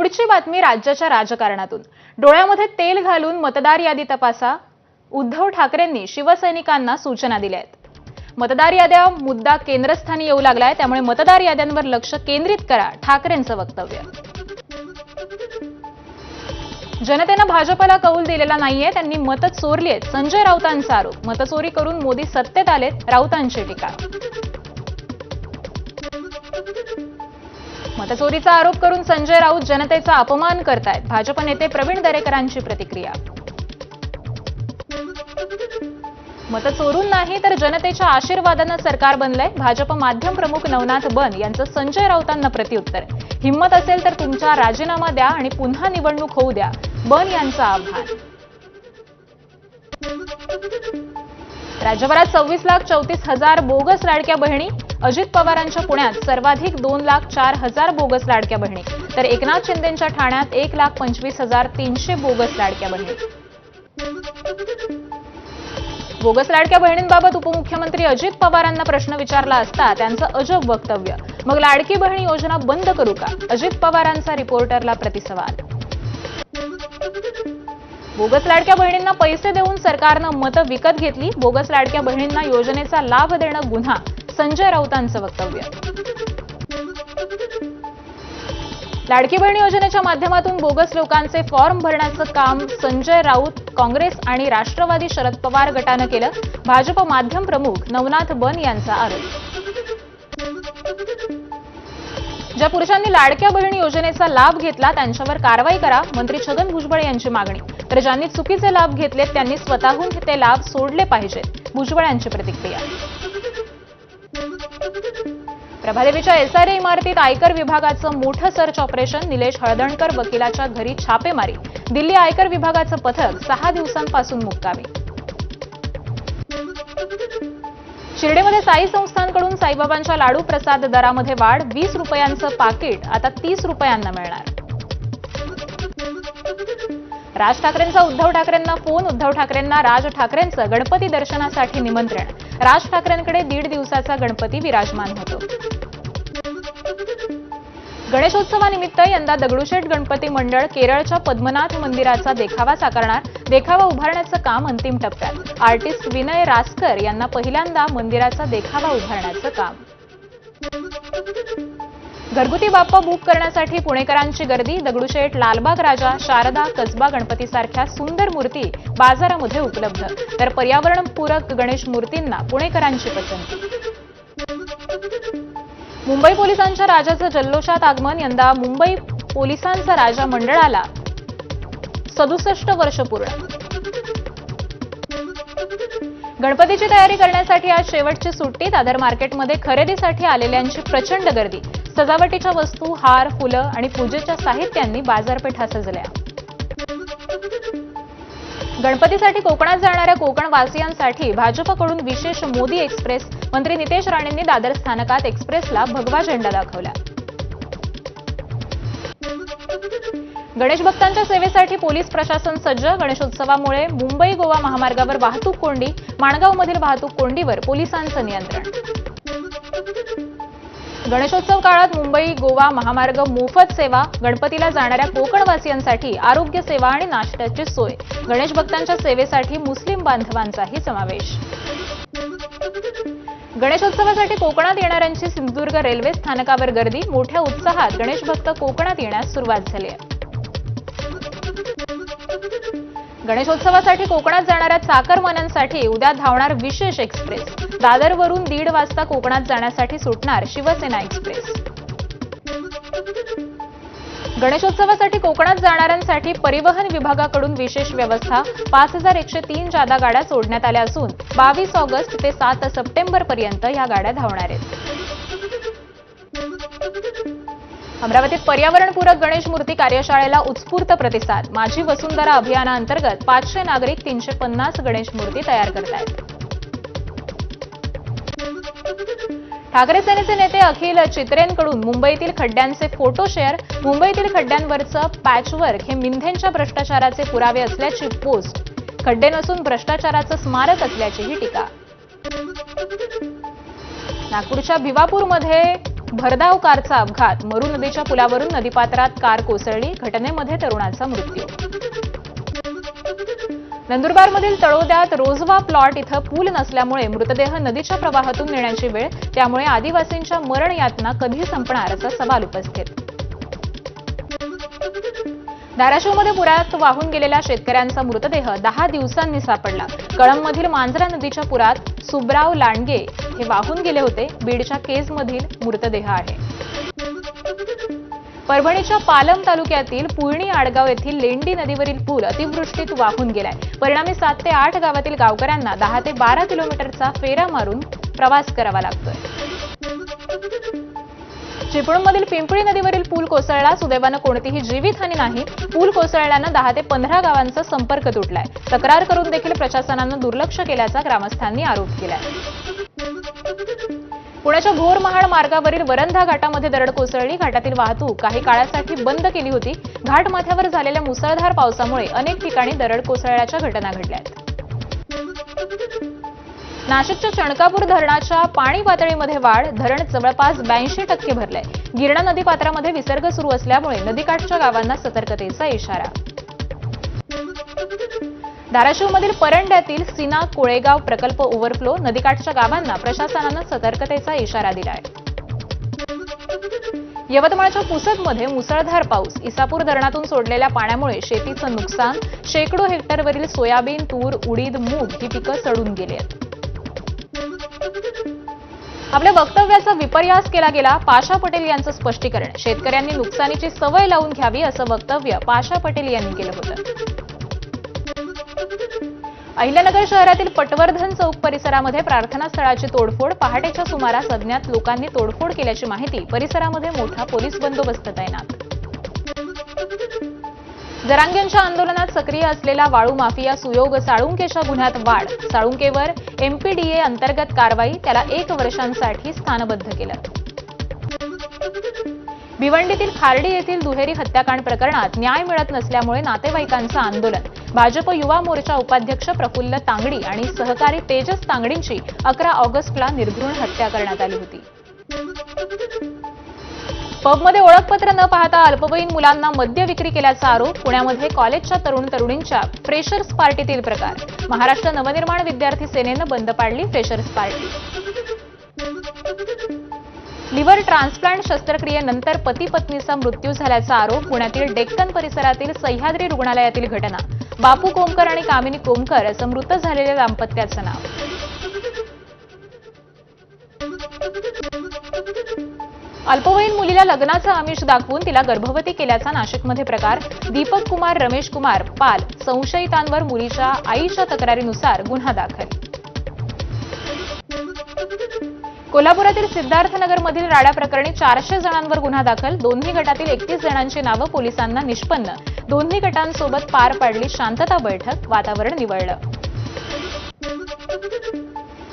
पुढची बातमी राज्याच्या राजकारणातून। डोळ्यामध्ये तेल घालून मतदार यादी तपासा, उद्धव ठाकरेंनी शिवसैनिकांना सूचना दिल्या आहेत। मतदार याद्या मुद्दा केंद्रस्थानी येऊ लागलाय, त्यामुळे मतदार याद्यांवर लक्ष केंद्रित करा, ठाकरेंचं वक्तव्य। जनतेनं भाजपला कौल दिलेला नाहीये, त्यांनी मतं चोरली आहेत, संजय राऊतांचा आरोप। मतचोरी करून मोदी सत्तेत आलेत, राऊतांची टीका। मतचोरीचा आरोप करून संजय राऊत जनतेचा अपमान करतायत, भाजप नेते प्रवीण दरेकरांची प्रतिक्रिया। मतं चोरून नाही तर जनतेच्या आशीर्वादानं सरकार बनलंय, भाजप माध्यम प्रमुख नवनाथ बन यांचं संजय राऊतांना प्रत्युत्तर। हिम्मत असेल तर तुमचा राजीनामा द्या आणि पुन्हा निवडणूक होऊ द्या, बन यांचं आव्हान। राज्यभरात 26,34,000 बोगस लाडक्या बहिणी, अजित पवारांच्या पुण्यात सर्वाधिक 2,04,000 बोगस लाडक्या बहिणी, तर एकनाथ शिंदेंच्या ठाण्यात 1,25,300 बोगस लाडक्या बहिणी। बोगस लाडक्या बहिणींबाबत उपमुख्यमंत्री अजित पवारांना प्रश्न विचारला असता त्यांचं अजब वक्तव्य। मग लाडकी बहीण योजना बंद करू का, अजित पवारांचा रिपोर्टरला प्रतिसवाल। बोगस लाडक्या बहिणींना पैसे देऊन सरकारनं मतं विकत घेतली, बोगस लाडक्या बहिणींना योजनेचा लाभ देणं गुन्हा, संजय राऊतांचं वक्तव्य। लाडकी बहीण योजनेच्या माध्यमातून बोगस लोकांचे फॉर्म भरण्याचं काम संजय राऊत, काँग्रेस आणि राष्ट्रवादी शरद पवार गटानं केलं, भाजप माध्यम प्रमुख नवनाथ बन यांचा आरोप। ज्या पुरुषांनी लाडक्या बहीण योजनेचा लाभ घेतला त्यांच्यावर कारवाई करा, मंत्री छगन भुजबळ यांची मागणी। तर ज्यांनी चुकीचे लाभ घेतलेत त्यांनी स्वतःहून ते लाभ सोडले पाहिजेत, भुजबळ यांची प्रतिक्रिया। प्रभादेवीच्या एसआरए इमारतीत आयकर विभागाचं मोठं सर्च ऑपरेशन, निलेश हळदणकर वकिलाच्या घरी छापेमारी, दिल्ली आयकर विभागाचं पथक 6 दिवसांपासून मुक्कामी। शिर्डीमध्ये साई संस्थांकडून साईबाबांच्या लाडू प्रसाद दरामध्ये वाढ, 20 रुपयांचं पाकिट आता 30 रुपयांना मिळणार। राज ठाकरेंचा उद्धव ठाकरेंना फोन, उद्धव ठाकरेंना राज ठाकरेंचं गणपती दर्शनासाठी निमंत्रण, राज ठाकरेंकडे 1.5 दिवसाचा गणपती विराजमान होतो। गणेशोत्सवानिमित्त यंदा दगडूशेठ गणपती मंडळ केरळच्या पद्मनाथ मंदिराचा देखावा साकारणार, देखावा उभारण्याचं काम अंतिम टप्प्यात। आर्टिस्ट विनय रासकर यांना पहिल्यांदा मंदिराचा देखावा उभारण्याचं काम। घरगुती बाप्पा बुक करण्यासाठी पुणेकरांची गर्दी, दगडूशेठ, लालबाग राजा, शारदा, कसबा गणपतीसारख्या सुंदर मूर्ती बाजारामध्ये उपलब्ध, तर पर्यावरणपूरक गणेश मूर्तींना पुणेकरांची पसंती। मुंबई पोलिसांच्या राजाचं जल्लोषात आगमन, यंदा मुंबई पोलिसांचा राजा मंडळाला 67 वर्ष पूर्ण। गणपतीची तयारी करण्यासाठी आज शेवटची सुट्टी, दादर मार्केटमध्ये खरेदीसाठी आलेल्यांची प्रचंड गर्दी, सजावटीच्या वस्तू, हार, फुलं आणि पूजेच्या साहित्यांनी बाजारपेठा सजल्या। गणपतीसाठी कोकणात जाणाऱ्या कोकणवासियांसाठी भाजपकडून विशेष मोदी एक्सप्रेस, मंत्री नितेश राणेंनी दादर स्थानकात एक्सप्रेसला भगवा झेंडा दाखवला। गणेश भक्तांच्या सेवेसाठी पोलीस प्रशासन सज्ज, गणेशोत्सवामुळे मुंबई गोवा महामार्गावर वाहतूक कोंडी, माणगावमधील वाहतूक कोंडीवर पोलिसांचं नियंत्रण। गणेशोत्सव काळात मुंबई गोवा महामार्ग मोफत सेवा, गणपतीला जाणाऱ्या कोकणवासियांसाठी आरोग्य सेवा आणि नाश्त्याची सोय, गणेश भक्तांच्या सेवेसाठी मुस्लिम बांधवांचाही समावेश। गणेशोत्सवासाठी कोकणात येणाऱ्यांची सिंधुदुर्ग रेल्वे स्थानकावर गर्दी, मोठ्या उत्साहात गणेश भक्त कोकणात येण्यास सुरुवात झाली आहे। गणेशोत्सवासाठी कोकणात जाणाऱ्या चाकरमान्यांसाठी उद्या धावणार विशेष एक्सप्रेस, दादरवरून 1:30 वाजता कोकणात जाण्यासाठी सुटणार शिवसेना एक्सप्रेस। गणेशोत्सवासाठी कोकणात जाणाऱ्यांसाठी परिवहन विभागाकडून विशेष व्यवस्था, 5,103 जादा गाड्या सोडण्यात आल्या असून 22 ऑगस्ट ते 7 सप्टेंबर पर्यंत या गाड्या धावणार आहेत। अमरावतीत पर्यावरणपूरक गणेश मूर्ती कार्यशाळेला उत्स्फूर्त प्रतिसाद, माझी वसुंधरा अभियानाअंतर्गत 500 नागरिक 350 गणेश मूर्ती तयार करतायत। ठाकरे सेनेचे नेते अखिल चित्रेंकडून मुंबईतील खड्ड्यांचे फोटो शेअर, मुंबईतील खड्ड्यांवरचं पॅचवर्क हे मिंधेंच्या भ्रष्टाचाराचे पुरावे असल्याची पोस्ट, खड्डे नसून भ्रष्टाचाराचं स्मारक असल्याचीही टीका। नागपूरच्या भिवापूरमध्ये भरधाव कारचा अपघात, मरू नदीच्या पुलावरून नदीपात्रात कार कोसळली, घटनेमध्ये तरुणाचा मृत्यू. नंदुरबारमधील तळोद्यात रोजवा प्लॉट इथं पूल नसल्यामुळे मृतदेह नदीच्या प्रवाहातून नेण्याची वेळ, त्यामुळे आदिवासींच्या मरण यातना कधी संपणार असा सवाल उपस्थित. धाराशिवमध्ये पुरात वाहून गेलेल्या शेतकऱ्यांचा मृतदेह 10 दिवसांनी सापडला. कळंबमधील मांजरा नदीच्या पुरात सुब्राव लांडगे हे वाहून गेले होते. बीडच्या केजमधील मृतदेह आहे. परभणीच्या पालम तालुक्यातील पुळणी आडगाव येथील लेंडी नदीवरील पूल अतिवृष्टीत वाहून गेलाय. परिणामी 7 ते 8 गावातील गावकऱ्यांना 10 ते 12 किलोमीटरचा फेरा मारून प्रवास करावा लागतोय. चिपळूणमधील पिंपळी नदीवरील पूल कोसळला. सुदैवानं कोणतीही जीवितहानी नाही. पूल कोसळल्यानं 10 ते 15 गावांचा संपर्क तुटलाय. तक्रार करून देखील प्रशासनानं दुर्लक्ष केल्याचा ग्रामस्थांनी आरोप केलाय. पुण्याच्या भोर महाड मार्गावरील वरंधा घाटामध्ये दरड कोसळली. घाटातील वाहतूक काही काळासाठी बंद केली होती. घाटमाथ्यावर झालेल्या मुसळधार पावसामुळे अनेक ठिकाणी दरड कोसळल्याच्या घटना घडल्यात. नाशिकच्या चणकापूर धरणाच्या पाणी पातळीमध्ये वाढ, धरण जवळपास 82% भरलंय. गिरणा नदीपात्रामध्ये विसर्ग सुरू असल्यामुळे नदीकाठच्या गावांना सतर्कतेचा इशारा. धाराशिवमधील परंड्यातील सीना कोळेगाव प्रकल्प ओव्हरफ्लो, नदीकाठच्या गावांना प्रशासनानं सतर्कतेचा इशारा दिलाय. यवतमाळच्या पुसदमध्ये मुसळधार पाऊस, इसापूर धरणातून सोडलेल्या पाण्यामुळे शेतीचं नुकसान, शेकडो हेक्टरवरील सोयाबीन, तूर, उडीद, मूग ही पिकं सडून गेली आहेत. आपल्या वक्तव्याचा विपर्यास केला गेला, पाशा पटेल यांचं स्पष्टीकरण. शेतकऱ्यांनी नुकसानीची सवय लावून घ्यावी असं वक्तव्य पाशा पटेल यांनी केलं होतं. अहिल्यानगर शहरातील पटवर्धन चौक परिसरामध्ये प्रार्थना स्थळाची तोडफोड, पहाटेच्या सुमारास अज्ञात लोकांनी तोडफोड केल्याची माहिती. परिसरामध्ये मोठा पोलीस बंदोबस्त तैनात. जरांगेंच्या आंदोलनात सक्रिय असलेला वाळू माफिया सुयोग साळुंकेच्या गुन्ह्यात वाढ, साळुंकेवर एमपीडीए अंतर्गत कारवाई, त्याला 1 वर्षांसाठी स्थानबद्ध केलं. भिवंडीतील खार्डी येथील दुहेरी हत्याकांड प्रकरणात न्याय मिळत नसल्यामुळे नातेवाईकांचं आंदोलन. भाजप युवा मोर्चा उपाध्यक्ष प्रफुल्ल तांगडी आणि सहकारी तेजस तांगडींची 11 ऑगस्टला निर्घृण हत्या करण्यात आली होती. पबमध्ये ओळखपत्र न पाहता अल्पवयीन मुलांना मद्य विक्री केल्याचा आरोप. पुण्यामध्ये कॉलेजच्या तरुण तरुणींच्या फ्रेशर्स पार्टीतील प्रकार. महाराष्ट्र नवनिर्माण विद्यार्थी सेनेनं बंद पाडली फ्रेशर्स पार्टी. लिव्हर ट्रान्सप्लांट शस्त्रक्रियेनंतर पती पत्नीचा मृत्यू झाल्याचा आरोप. पुण्यातील डेक्कन परिसरातील सह्याद्री रुग्णालयातील घटना. बापू कोमकर आणि कामिनी कोमकर असं मृत झालेल्या दाम्पत्याचं नाव. अल्पवयीन मुलीला लग्नाचं आमिष दाखवून तिला गर्भवती केल्याचा नाशिकमध्ये प्रकार. दीपक कुमार रमेश कुमार पाल संशयितांवर मुलीच्या आईच्या तक्रारीनुसार गुन्हा दाखल. कोल्हापुरातील सिद्धार्थनगरमधील राडा प्रकरणी 400 जणांवर गुन्हा दाखल. दोन्ही गटातील 31 जणांची नावं पोलिसांना निष्पन्न. दोन्ही गटांसोबत पार पाडली शांतता बैठक, वातावरण निवळलं.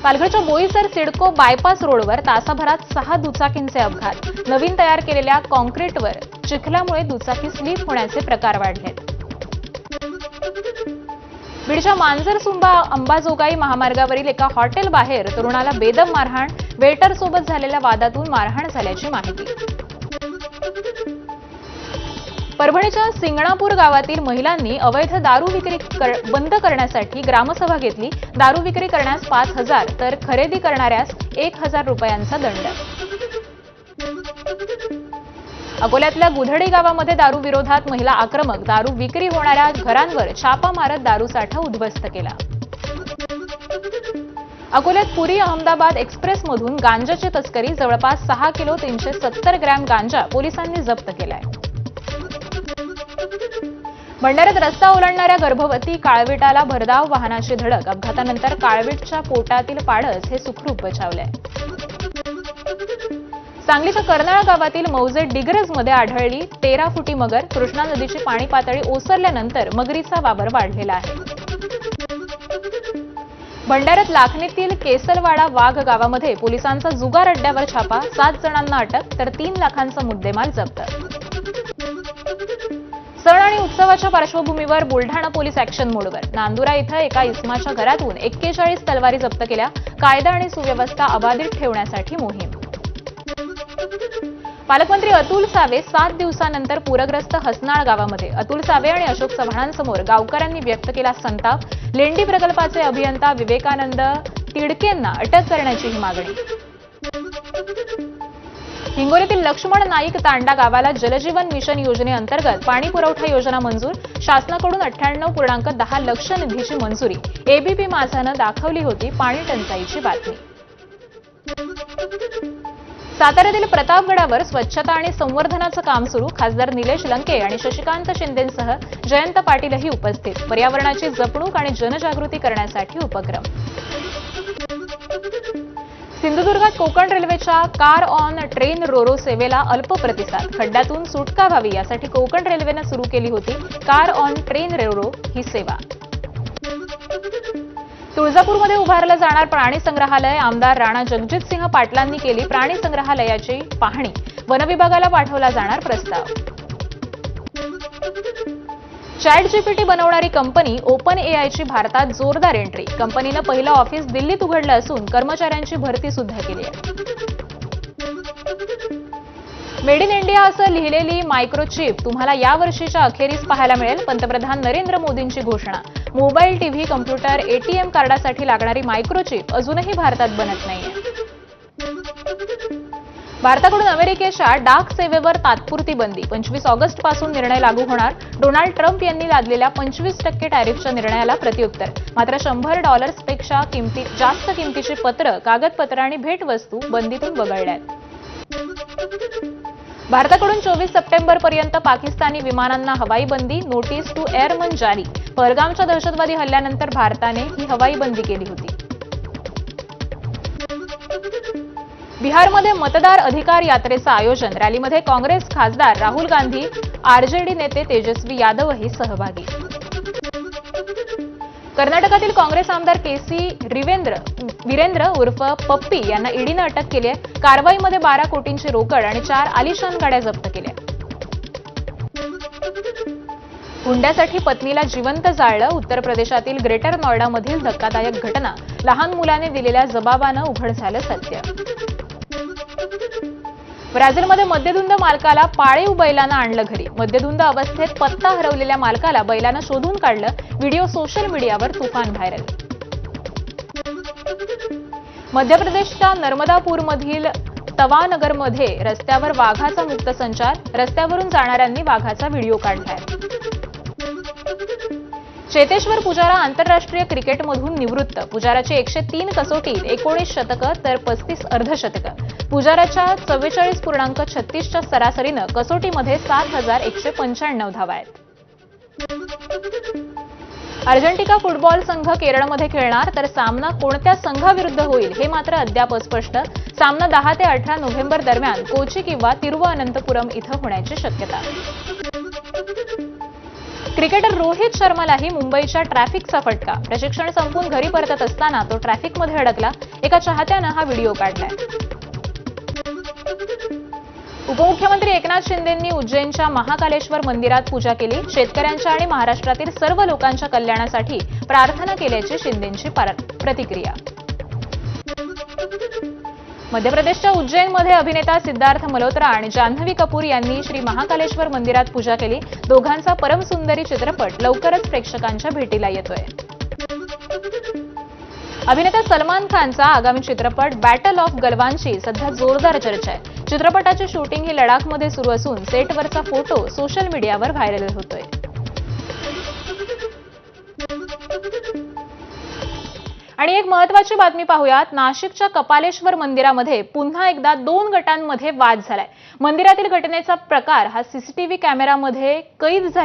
पालघरच्या बोईसर सिडको बायपास रोडवर तासाभरात 6 दुचाकींचे अपघात. नवीन तयार केलेल्या कॉन्क्रीटवर चिखलामुळे दुचाकी स्लिप होण्याचे प्रकार वाढलेत. बीडच्या मांजरसुंबा अंबाजोगाई महामार्गावरील एका हॉटेल बाहेर तरुणाला बेदम मारहाण. वेटरसोबत झालेल्या वादातून मारहाण झाल्याची माहिती. परभणीच्या सिंगणापूर गावातील महिलांनी अवैध दारू विक्री बंद करण्यासाठी ग्रामसभा घेतली. दारू विक्री करण्यास 5,000 तर खरेदी करणाऱ्यास 1,000 रुपयांचा दंड. अकोल्यातल्या गुधडी गावामध्ये दारू विरोधात महिला आक्रमक. दारू विक्री होणाऱ्या घरांवर छापा मारत दारूसाठा उद्ध्वस्त केला. अकोल्यात पुरी अहमदाबाद एक्सप्रेसमधून गांजाची तस्करी. जवळपास 6 किलो 370 ग्रॅम गांजा पोलिसांनी जप्त केलाय. भंडाऱ्यात रस्ता ओलांडणाऱ्या गर्भवती काळविटाला भरधाव वाहनाची धडक. अपघातानंतर काळविटच्या पोटातील पाडस हे सुखरूप बचावलंय. सांगलीच्या कर्नाळ गावातील मौजे डिग्रजमध्ये आढळली 13 फुटी मगर. कृष्णा नदीची पाणी पातळी ओसरल्यानंतर मगरीचा वावर वाढलेला आहे. भंडाऱ्यात लाखनीतील केसलवाडा वाघ गावामध्ये पोलिसांचा जुगार अड्ड्यावर छापा. 7 जणांना अटक तर 3 लाखांचा मुद्देमाल जप्त. सण आणि उत्सवाच्या पार्श्वभूमीवर बुलढाणा पोलीस ऍक्शन मोडवर. नांदुरा इथं एका इसमाच्या घरातून 41 तलवारी जप्त केल्या. कायदा आणि सुव्यवस्था अबाधित ठेवण्यासाठी मोहीम. पालकमंत्री अतुल सावे 7 दिवसानंतर पूरग्रस्त हसनाळ गावामध्ये अतुल सावे आणि अशोक चव्हाणांसमोर गावकऱ्यांनी व्यक्त केला संताप. लेंडी प्रकल्पाचे अभियंता विवेकानंद तिडकेंना अटक करण्याची ही मागणी. हिंगोलीतील लक्ष्मण नाईक तांडा गावाला जलजीवन मिशन योजनेअंतर्गत पाणी पुरवठा योजना मंजूर. शासनाकडून 98.10 लाख निधीची मंजुरी. एबीपी माझानं दाखवली होती पाणी टंचाईची बातमी. साताऱ्यातील प्रतापगडावर स्वच्छता आणि संवर्धनाचं काम सुरू. खासदार निलेश लंके आणि शशिकांत शिंदेंसह जयंत पाटीलही उपस्थित. पर्यावरणाची जपणूक आणि जनजागृती करण्यासाठी उपक्रम. सिंधुदुर्गात कोकण रेल्वेच्या कार ऑन ट्रेन रोरो सेवेला अल्प प्रतिसाद. खड्ड्यातून सुटका व्हावी यासाठी कोकण रेल्वेनं सुरू केली होती कार ऑन ट्रेन रोरो ही सेवा. तुळजापूरमध्ये उभारलं जाणार प्राणी संग्रहालय. आमदार राणा जगजितसिंह पाटलांनी केली प्राणी संग्रहालयाची पाहणी. वनविभागाला पाठवला जाणार प्रस्ताव. चॅटजीपीटी बनवणारी कंपनी ओपन एआयची भारतात जोरदार एंट्री. कंपनीनं पहिलं ऑफिस दिल्लीत उघडलं असून कर्मचाऱ्यांची भरती सुद्धा केली आहे. मेड इन इंडिया असं लिहिलेली मायक्रोचिप तुम्हाला यावर्षीच्या अखेरीस पाहायला मिळेल. पंतप्रधान नरेंद्र मोदींची घोषणा. मोबाईल, टीव्ही, कम्प्युटर, एटीएम कार्डासाठी लागणारी मायक्रोचिप अजूनही भारतात बनत नाहीये. भारताकडून अमेरिकेच्या डाक सेवेवर तात्पुरती बंदी. 25 ऑगस्टपासून निर्णय लागू होणार. डोनाल्ड ट्रम्प यांनी लादलेल्या 25% टॅरिफच्या निर्णयाला प्रत्युत्तर. मात्र $100पेक्षा जास्त किमतीची पत्र, कागदपत्र आणि भेटवस्तू बंदीतून वगळल्यात. भारताकडून 24 सप्टेंबरपर्यंत पाकिस्तानी विमानांना हवाई बंदी. नोटीस टू एअरमन जारी. पहलगामच्या दहशतवादी हल्ल्यानंतर भारताने ही हवाई बंदी केली होती. बिहारमध्ये मतदार अधिकार यात्रेचं आयोजन. रॅलीमध्ये काँग्रेस खासदार राहुल गांधी, आरजेडी नेते तेजस्वी यादवही सहभागी. कर्नाटकातील काँग्रेस आमदार केसी वीरेंद्र उर्फ पप्पी यांना ईडीनं अटक केली आहे. कारवाईमध्ये 12 कोटींची रोकड आणि 4 आलिशान गाड्या जप्त केल्या. हुंड्यासाठी पत्नीला जिवंत जाळलं. उत्तर प्रदेशातील ग्रेटर नॉयडामधील धक्कादायक घटना. लहान मुलाने दिलेल्या जबाबानं उघड झालं सत्य. ब्राझीलमध्ये मद्यधुंद मालकाला पाळीव बैलानं आणलं घरी. मद्यधुंद अवस्थेत पत्ता हरवलेल्या मालकाला बैलानं शोधून काढलं. व्हिडिओ सोशल मीडियावर तुफान व्हायरल. मध्य प्रदेशच्या नर्मदापूरमधील तवानगरमध्ये रस्त्यावर वाघाचा मुक्त संचार. रस्त्यावरून जाणाऱ्यांनी वाघाचा व्हिडिओ काढलाय. चेतेश्वर पुजारा आंतरराष्ट्रीय क्रिकेटमधून निवृत्त. पुजाराची 103 कसोटी, 19 शतकं तर 35 अर्धशतकं. पुजाराच्या 44.36च्या सरासरीनं कसोटीमध्ये 7,195 धावा आहेत. अर्जेंटिना फुटबॉल संघ केरळमध्ये खेळणार, तर सामना कोणत्या संघाविरुद्ध होईल हे मात्र अद्याप अस्पष्ट. सामना 10 ते 18 नोव्हेंबर दरम्यान कोची किंवा तिरुवअनंतपुरम इथं होण्याची शक्यता. क्रिकेटर रोहित शर्मालाही मुंबईच्या ट्रॅफिकचा फटका. प्रशिक्षण संपून घरी परतत असताना तो ट्रॅफिकमध्ये अडकला. एका चाहत्यानं हा व्हिडिओ काढलाय. उपमुख्यमंत्री एकनाथ शिंदेंनी उज्जैनच्या महाकालेश्वर मंदिरात पूजा केली. शेतकऱ्यांच्या आणि महाराष्ट्रातील सर्व लोकांच्या कल्याणासाठी प्रार्थना केल्याची शिंदेंची प्रतिक्रिया. मध्य प्रदेशच्या उज्जैनमध्ये अभिनेता सिद्धार्थ मल्होत्रा आणि जान्हवी कपूर यांनी श्री महाकालेश्वर मंदिरात पूजा केली. दोघांचा परमसुंदरी चित्रपट लवकरच प्रेक्षकांच्या भेटीला येतोय. अभिनेता सलमान खानचा आगामी चित्रपट बॅटल ऑफ गलवानची सध्या जोरदार चर्चा आहे. चित्रपटाची शूटिंग ही लडाखमध्ये सुरू असून सेटवरचा फोटो सोशल मीडियावर व्हायरल होतोय. आणि एक महत्त्वाची बातमी पाहूयात. नाशिकच्या कपालेश्वर मंदिरामध्ये पुन्हा एकदा 2 गटांमध्ये वाद झालाय. मंदिरातील घटनेचा प्रकार हा सीसीटीव्ही कॅमेरामध्ये कैद झाला.